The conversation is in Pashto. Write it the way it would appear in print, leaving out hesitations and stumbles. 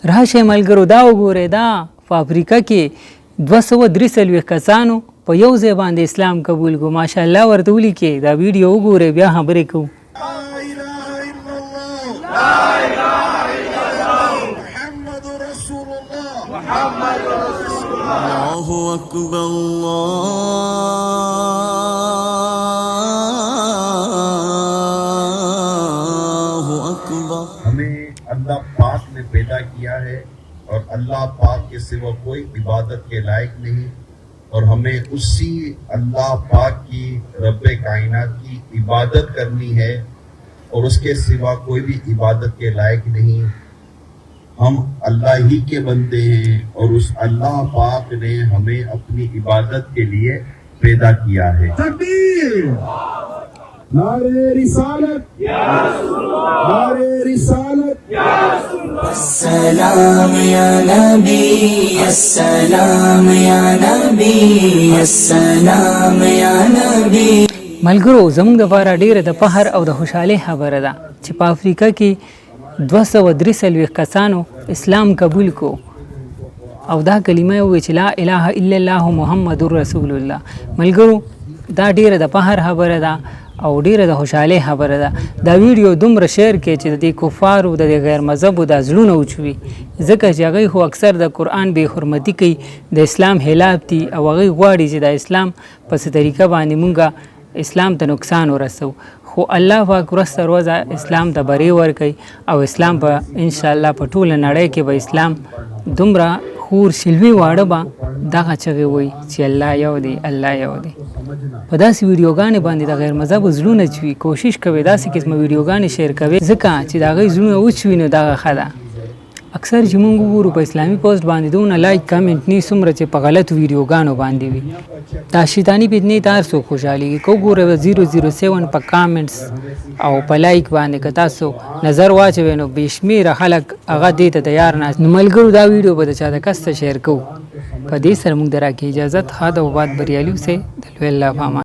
راشه ملګرو دا وګورئ دا په افریقا کې 243 کسانو په یو ځای باندې اسلام قبول کو ماشاءالله ورته ولیکئ دا ویډیو وګورئ بیا خبرې کوو الله أكبر الله أكبر हमें अल्लाह पाक ने पैदा किया है और अल्लाह पाक के सिवा कोई इबादत के लायक नहीं और हमें उसी अल्लाह पाक की रब्बे कायनात की इबादत करनी है और उसके सिवा कोई भी इबादत के लायक नहीं। हम अल्लाह ही के बंदे हैं और उस अल्लाह पाक ने हमें अपनी इबादत के लिए पैदा किया है। तकबीर, नारे रिसालत या रसूल अल्लाह, नारे रिसालत या रसूल अल्लाह। السلام يا نبي السلام يا نبي السلام يا نبي ملګرو زموږ دپاره ډیره د فخر او د خوشحالۍ خبره ده چې په افریقا کې 243 کسانو اسلام قبول کو او دا کلمه وی چې لا اله الا الله محمد رسول الله ملګرو دا ډیره د فخر خبره ده او ډیره د خوشحالۍ خبره ده دا ویډیو دومره شیر کې چې د کفارو د غیر مذهبو د زړونه وچوي ځکه چې هغوی خو اکثر د قرآن بې حرمتي کوي د اسلام خلاف دي او هغوی غواړي چې د اسلام په څه طریقه باندې مونږ اسلام ته نقصان ورسو خو الله پاک ورسته روزه اسلام ته بری ورکوي او اسلام په انشاءالله په ټوله نړۍ کې به اسلام دومره خور شلوي واړه به دغه چغې وایي چې الله یو دی الله یو دی په داسې ویډیوګانې باندې د غیر مذهبو زړونه چوي کوشش کوئ داسې قسمه ویډیوګانې شیر کوئ ځکه چې د هغوی زړونه وچوي نو دغه ښه ده اکثر چې مونږ وګورو په اسلامي پوسټ باندې دونه لایک کمنټ نه څومره چې په غلطو ویډیوګانو باندې وي دا شیطاني فتنې ته هر څوک خوشحالېږي که وګورئ 007 په کامنټس او په لایک باندې که تاسو نظر واچوئ نو بې شمېره خلک هغه دې ته تیار ناست نو ملګرو دا ویډیو به د چا د کس ته شیر کوو په دې سره موږ د راکې اجازت ښه ده او باد بریالي اوسئ د لوی الله په امان